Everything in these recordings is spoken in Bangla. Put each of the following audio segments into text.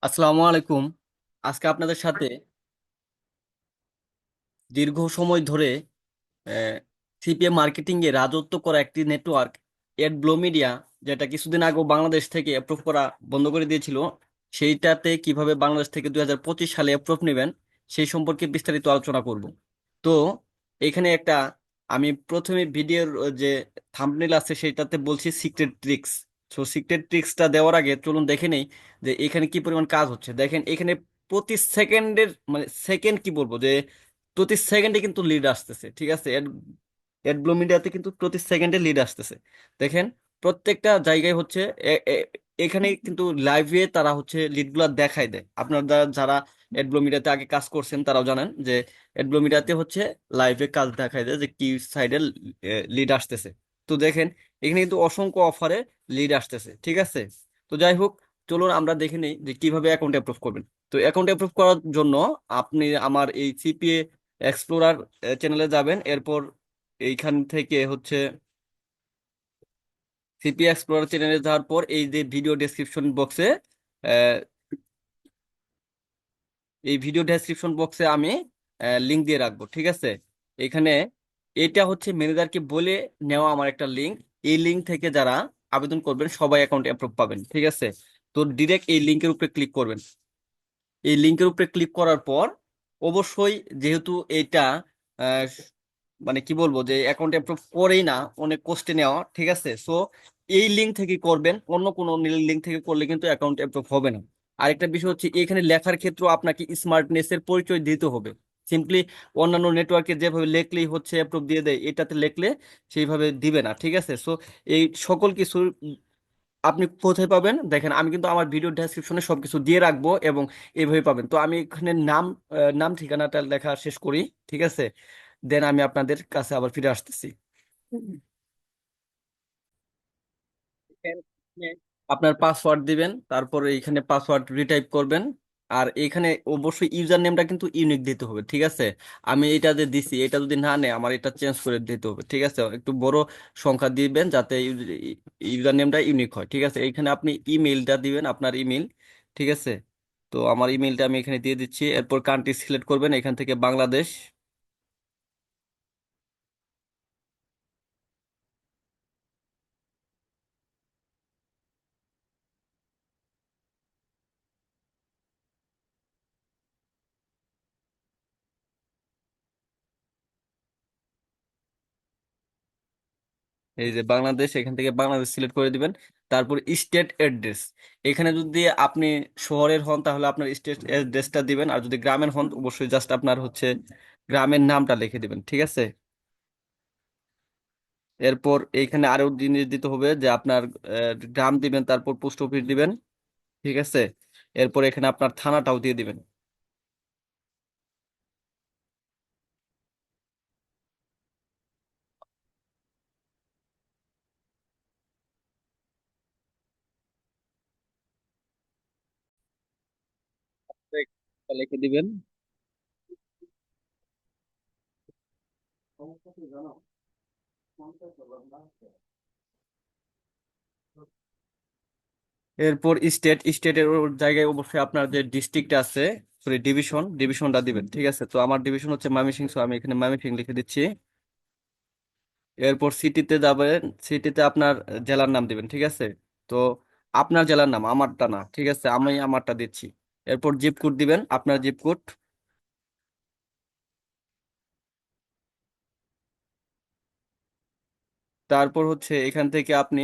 আসসালামু আলাইকুম। আজকে আপনাদের সাথে দীর্ঘ সময় ধরে সিপিএম মার্কেটিং এ রাজত্ব করা একটি নেটওয়ার্ক এডব্লো মিডিয়া, যেটা কিছুদিন আগে বাংলাদেশ থেকে অ্যাপ্রুভ করা বন্ধ করে দিয়েছিল, সেইটাতে কিভাবে বাংলাদেশ থেকে 2025 সালে অ্যাপ্রুভ নেবেন সেই সম্পর্কে বিস্তারিত আলোচনা করব। তো এখানে একটা, আমি প্রথমে ভিডিওর যে থাম্বনেল আছে সেটাতে বলছি সিক্রেট ট্রিক্স। সো সিক্রেট ট্রিক্সটা দেওয়ার আগে চলুন দেখে নেই যে এখানে কি পরিমাণ কাজ হচ্ছে। দেখেন এখানে প্রতি সেকেন্ডের, মানে সেকেন্ড কি বলবো, যে প্রতি সেকেন্ডে কিন্তু লিড আসতেছে। ঠিক আছে, অ্যাডব্লো মিডিয়াতে কিন্তু প্রতি সেকেন্ডে লিড আসতেছে। দেখেন প্রত্যেকটা জায়গায় হচ্ছে এখানে কিন্তু লাইভে তারা হচ্ছে লিডগুলা দেখাই দেয়। আপনারা যারা অ্যাডব্লো মিডিয়াতে আগে কাজ করছেন তারাও জানেন যে অ্যাডব্লো মিডিয়াতে হচ্ছে লাইভে কাজ দেখাই দেয় যে কি সাইডে লিড আসতেছে। তো দেখেন এখানে কিন্তু অসংখ্য অফারে লিড আসতেছে। ঠিক আছে, তো যাই হোক, চলুন আমরা দেখে নিই যে কিভাবে অ্যাকাউন্ট অ্যাপ্রুভ করবেন। তো অ্যাকাউন্ট অ্যাপ্রুভ করার জন্য আপনি আমার এই সিপিএ এক্সপ্লোরার চ্যানেলে যাবেন। এরপর এইখান থেকে হচ্ছে সিপি এক্সপ্লোরার চ্যানেলে যাওয়ার পর এই যে ভিডিও ডেসক্রিপশন বক্সে, এই ভিডিও ডেসক্রিপশন বক্সে আমি লিংক দিয়ে রাখবো। ঠিক আছে, এখানে এটা হচ্ছে ম্যানেজারকে বলে নেওয়া আমার একটা লিংক। এই লিংক থেকে যারা আবেদন করবেন সবাই অ্যাকাউন্ট অ্যাপ্রুভ পাবেন। ঠিক আছে, তো ডিরেক্ট এই লিংকের উপরে ক্লিক করবেন। এই লিংকের উপরে ক্লিক করার পর অবশ্যই, যেহেতু এটা আহ, মানে কি বলবো, যে অ্যাকাউন্ট অ্যাপ্রুভ করেই না, অনেক কষ্টে নেওয়া। ঠিক আছে, সো এই লিঙ্ক থেকে করবেন, অন্য কোনো লিঙ্ক থেকে করলে কিন্তু অ্যাকাউন্ট অ্যাপ্রুভ হবে না। আরেকটা বিষয় হচ্ছে এখানে লেখার ক্ষেত্রে আপনাকে স্মার্টনেস এর পরিচয় দিতে হবে। সিম্পলি অন্যান্য নেটওয়ার্কে যেভাবে লেখলেই হচ্ছে অ্যাপ্রুভ দিয়ে দেয়, এটাতে লেখলে সেইভাবে দিবে না। ঠিক আছে, সো এই সকল কিছু আপনি কোথায় পাবেন দেখেন, আমি কিন্তু আমার ভিডিও ডেসক্রিপশনে সবকিছু দিয়ে রাখবো এবং এইভাবে পাবেন। তো আমি এখানে নাম ঠিকানাটা লেখা শেষ করি। ঠিক আছে, দেন আমি আপনাদের কাছে আবার ফিরে আসতেছি। এখানে আপনার পাসওয়ার্ড দিবেন, তারপরে এখানে পাসওয়ার্ড রিটাইপ করবেন। আর এখানে অবশ্যই ইউজার নেমটা কিন্তু ইউনিক দিতে হবে। ঠিক আছে, আমি এটা যে দিছি এটা যদি না নেয় আমার এটা চেঞ্জ করে দিতে হবে। ঠিক আছে, একটু বড় সংখ্যা দিবেন যাতে ইউজার নেমটা ইউনিক হয়। ঠিক আছে, এখানে আপনি ইমেইলটা দিবেন, আপনার ইমেইল। ঠিক আছে, তো আমার ইমেইলটা আমি এখানে দিয়ে দিচ্ছি। এরপর কান্ট্রি সিলেক্ট করবেন, এখান থেকে বাংলাদেশ। এই যে বাংলাদেশ, এখান থেকে বাংলাদেশ সিলেক্ট করে দিবেন। তারপর স্টেট অ্যাড্রেস, এখানে যদি আপনি শহরের হন তাহলে আপনার স্টেট অ্যাড্রেসটা দিবেন, আর যদি গ্রামের হন অবশ্যই জাস্ট আপনার হচ্ছে গ্রামের নামটা লিখে দিবেন। ঠিক আছে, এরপর এইখানে আরো জিনিস দিতে হবে যে আপনার গ্রাম দিবেন, তারপর পোস্ট অফিস দিবেন। ঠিক আছে, এরপর এখানে আপনার থানাটাও দিয়ে দিবেন। লিখে দিবেন। এরপর স্টেটের জায়গায় অবশ্যই আপনার যে ডিস্ট্রিক্ট আছে, সরি ডিভিশনটা দিবেন। ঠিক আছে, তো আমার ডিভিশন হচ্ছে ময়মনসিংহ, so আমি এখানে ময়মনসিংহ লিখে দিচ্ছি। এরপর সিটিতে যাবেন, সিটিতে আপনার জেলার নাম দিবেন। ঠিক আছে, তো আপনার জেলার নাম, আমারটা না। ঠিক আছে, আমি আমারটা দিচ্ছি। এরপর জিপ কোড দিবেন, আপনার জিপ কোড। তারপর হচ্ছে এখান থেকে আপনি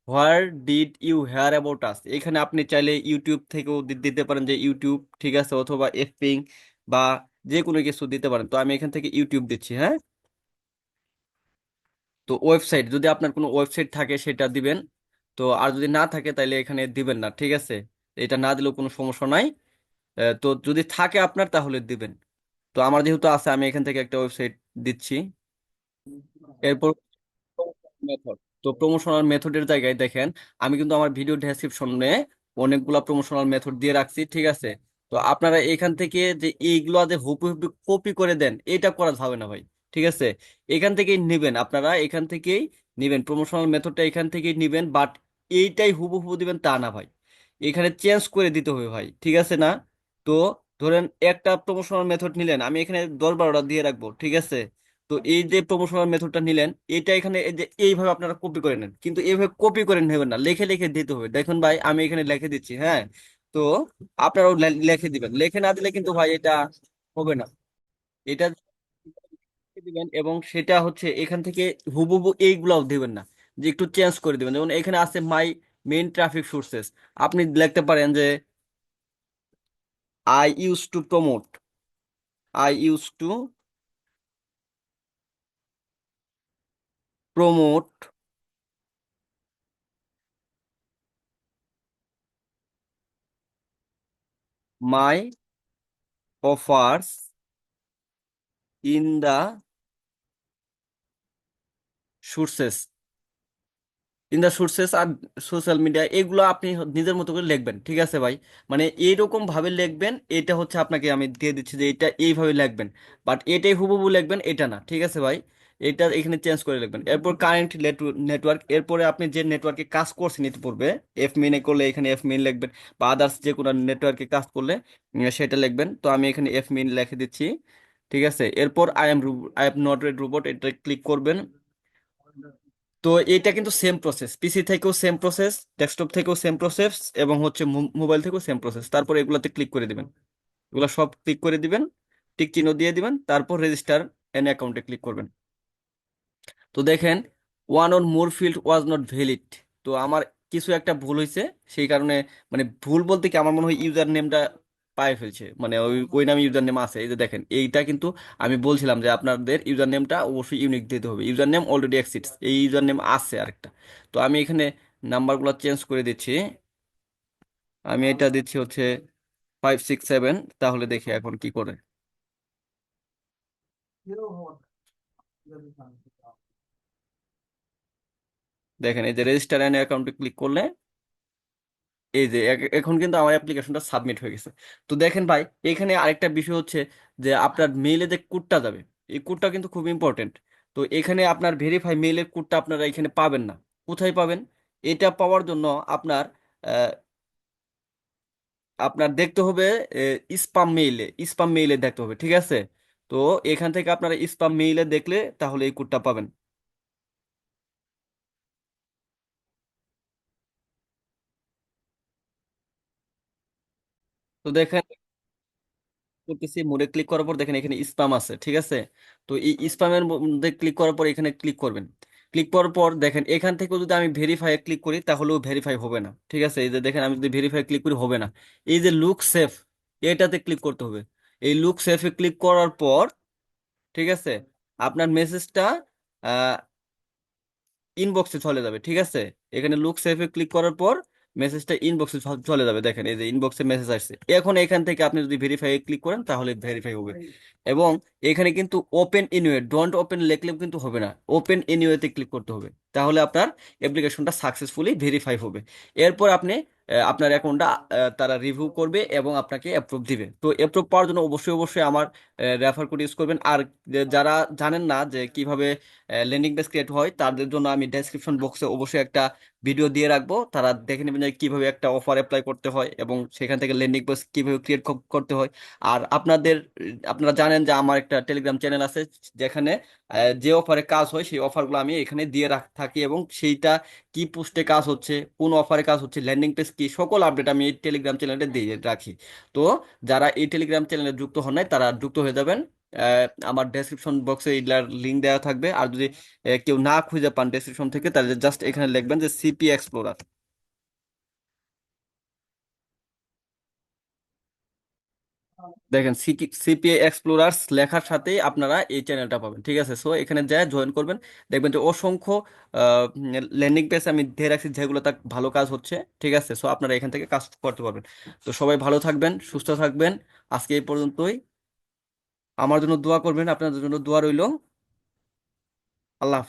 where did you hear about us, এখানে আপনি চাইলে ইউটিউব থেকেও দিতে পারেন যে ইউটিউব। ঠিক আছে, অথবা এফপিং বা যে কোনো কিছু দিতে পারেন। তো আমি এখান থেকে ইউটিউব দিচ্ছি। হ্যাঁ, তো ওয়েবসাইট, যদি আপনার কোনো ওয়েবসাইট থাকে সেটা দিবেন। তো আর যদি না থাকে তাহলে এখানে দিবেন না। ঠিক আছে, এটা না দিলেও কোনো সমস্যা নাই। তো যদি থাকে আপনার তাহলে দিবেন। তো আমার যেহেতু আছে আমি এখান থেকে একটা ওয়েবসাইট দিচ্ছি। এরপর মেথড, তো প্রমোশনাল মেথডের জায়গায় দেখেন আমি কিন্তু আমার ভিডিও ডেসক্রিপশনে অনেকগুলা প্রমোশনাল মেথড দিয়ে রাখছি। ঠিক আছে, তো আপনারা এখান থেকে যে এইগুলা যে হুবহু কপি করে দেন এটা করা যাবে না ভাই। ঠিক আছে, এখান থেকেই নেবেন, আপনারা এখান থেকেই নেবেন প্রমোশনাল মেথডটা, এখান থেকেই নেবেন। বাট এইটাই হুবহু দিবেন তা না ভাই। এখানে চেঞ্জ করে দিতে হবে ভাই, ঠিক আছে না? তো ধরেন একটা প্রমোশনাল মেথড নিলেন, আমি এখানে 10-12টা দিয়ে রাখবো, ঠিক আছে? তো এই যে প্রমোশনাল মেথডটা নিলেন, এটা এখানে এই যে এইভাবে আপনারা কপি করে নেন, কিন্তু এইভাবে কপি করে নেবেন না, লিখে লিখে দিতে হবে। দেখুন ভাই, আমি এখানে লিখে দিচ্ছি, হ্যাঁ? তো আপনারাও লিখে দিবেন, লিখে না দিলে কিন্তু ভাই এটা হবে না। এটা দিবেন, এবং সেটা হচ্ছে এখান থেকে হুবহু এইগুলাও দিবেন না, যে একটু চেঞ্জ করে দিবেন। যেমন এখানে আছে মাই মেইন ট্রাফিক সোর্সেস, আপনি লিখতে পারেন যে I use to promote, I use to promote my offers in the sources, in the sources আর সোশ্যাল মিডিয়া, এগুলো আপনি নিজের মতো করে লিখবেন, ঠিক আছে ভাই? মানে এইরকম ভাবে লিখবেন, এটা হচ্ছে আপনাকে আমি দিয়ে দিচ্ছি যে এটা এইভাবে লিখবেন, বাট এটাই হুবহু লিখবেন এটা না, ঠিক আছে ভাই? এটা এখানে চেঞ্জ করে লিখবেন। এরপর কারেন্ট নেটওয়ার্ক, এরপরে আপনি যে নেটওয়ার্কে কাজ করছেন ইতিপূর্বে, এফ মিনে করলে এখানে এফ মিন লিখবেন, বা আদার্স যে কোনো নেটওয়ার্কে কাজ করলে সেটা লিখবেন। তো আমি এখানে এফ মিন লিখে দিচ্ছি, ঠিক আছে? এরপর I am not red robot, এটা ক্লিক করবেন। তো এটা কিন্তু সেম প্রসেস, পিসি থেকেও সেম প্রসেস, ডেস্কটপ থেকেও সেম প্রসেস, এবং হচ্ছে মোবাইল থেকেও সেম প্রসেস। তারপর এগুলাতে ক্লিক করে দিবেন, এগুলো সব ক্লিক করে দিবেন, টিক চিহ্ন দিয়ে দিবেন, তারপর রেজিস্টার এন অ্যাকাউন্টে ক্লিক করবেন। তো দেখেন, one or more field was not valid. তো আমার কিছু একটা ভুল হয়েছে, সেই কারণে, মানে ভুল বলতে কি, আমার মনে হয় ইউজার নেমটা পায়ে ফেলছে, মানে ওই ওই নামে ইউজার নেম আছে। এই যে দেখেন, এইটা কিন্তু আমি বলছিলাম যে আপনাদের ইউজার নেমটা অবশ্যই ইউনিক দিতে হবে, ইউজার নেম অলরেডি এক্সিস্টস, এই ইউজার নেম আছে আরেকটা। তো আমি এখানে নাম্বারগুলো চেঞ্জ করে দিচ্ছি, আমি এটা দিচ্ছি হচ্ছে 567, তাহলে দেখি এখন কি করে। দেখেন, এই যে রেজিস্টার অ্যান অ্যাকাউন্টে ক্লিক করলে, এই যে এখন কিন্তু আমার অ্যাপ্লিকেশনটা সাবমিট হয়ে গেছে। তো দেখেন ভাই, এখানে আরেকটা বিষয় হচ্ছে যে আপনার মেইলে যে কোডটা যাবে, এই কোডটা কিন্তু খুব ইম্পর্টেন্ট। তো এখানে আপনার ভেরিফাই মেইলের কোডটা আপনারা এখানে পাবেন না। কোথায় পাবেন? এটা পাওয়ার জন্য আপনার আহ, আপনার দেখতে হবে স্পাম মেইলে দেখতে হবে, ঠিক আছে? তো এখান থেকে আপনারা স্পাম মেইলে দেখলে তাহলে এই কোডটা পাবেন। তো দেখেন, করতেছি, মোডে ক্লিক করার পর দেখেন এখানে স্পাম আছে, ঠিক আছে? তো এই স্পামের মধ্যে ক্লিক করার পর এখানে ক্লিক করবেন। ক্লিক করার পর দেখেন, এখান থেকে যদি আমি ভেরিফাই ক্লিক করি তাহলেও ভেরিফাই হবে না, ঠিক আছে? এই যে দেখেন, আমি যদি ভেরিফাই ক্লিক করি হবে না। এই যে লুক সেফ, এটাতে ক্লিক করতে হবে। এই লুক সেফে ক্লিক করার পর, ঠিক আছে, আপনার মেসেজটা ইনবক্সে চলে যাবে, ঠিক আছে? এখানে লুক সেভে ক্লিক করার পর মেসেজটা ইনবক্সে চলে যাবে। দেখেন, এই যে ইনবক্সে মেসেজ আসছে। এখন এখান থেকে আপনি যদি ভেরিফাই ক্লিক করেন তাহলে ভেরিফাই হবে। এবং এখানে কিন্তু ওপেন এনিওয়ে, ডোন্ট ওপেন লিখলেও কিন্তু হবে না, ওপেন এনিওয়েতে ক্লিক করতে হবে, তাহলে আপনার অ্যাপ্লিকেশনটা সাকসেসফুলি ভেরিফাই হবে। এরপর আপনি আপনার অ্যাকাউন্টটা তারা রিভিউ করবে এবং আপনাকে অ্যাপ্রুভ দিবে। তো অ্যাপ্রুভ পাওয়ার জন্য অবশ্যই অবশ্যই আমার রেফার কোড ইউজ করবেন। আর যারা জানেন না যে কিভাবে ল্যান্ডিং পেজ ক্রিয়েট হয়, তাদের জন্য আমি ডেসক্রিপশন বক্সে অবশ্যই একটা ভিডিও দিয়ে রাখবো, তারা দেখে নেবেন যে কিভাবে একটা অফার অ্যাপ্লাই করতে হয় এবং সেখান থেকে ল্যান্ডিং পেজ কিভাবে ক্রিয়েট করতে হয়। আর আপনারা জানেন যে আমার একটা টেলিগ্রাম চ্যানেল আছে, যেখানে যে অফারে কাজ হয় সেই অফারগুলো আমি এখানে দিয়ে থাকি, এবং সেইটা কি পোস্টে কাজ হচ্ছে, কোন অফারে কাজ হচ্ছে, ল্যান্ডিং পেজ কি, সকল আপডেট আমি এই টেলিগ্রাম চ্যানেলে দিয়ে রাখি। তো যারা এই টেলিগ্রাম চ্যানেলে যুক্ত হন নাই, তারা যুক্ত হয়ে যাবেন। আমার ডেসক্রিপশন বক্সে এগুলার লিঙ্ক দেওয়া থাকবে। আর যদি কেউ না খুঁজে পান ডেসক্রিপশন থেকে, তাহলে জাস্ট এখানে লিখবেন যে সিপি এক্সপ্লোরার। দেখেন, সিপিএ এক্সপ্লোরার্স লেখার সাথেই আপনারা এই চ্যানেলটা পাবেন, ঠিক আছে? সো এখানে যা জয়েন করবেন, দেখবেন যে অসংখ্য ল্যান্ডিং পেজ আমি দিয়ে রাখছি যেগুলো তার ভালো কাজ হচ্ছে, ঠিক আছে? সো আপনারা এখান থেকে কাজ করতে পারবেন। তো সবাই ভালো থাকবেন, সুস্থ থাকবেন। আজকে এই পর্যন্তই। আমার জন্য দোয়া করবেন, আপনাদের জন্য দোয়া রইল। আল্লাহ হাফেজ।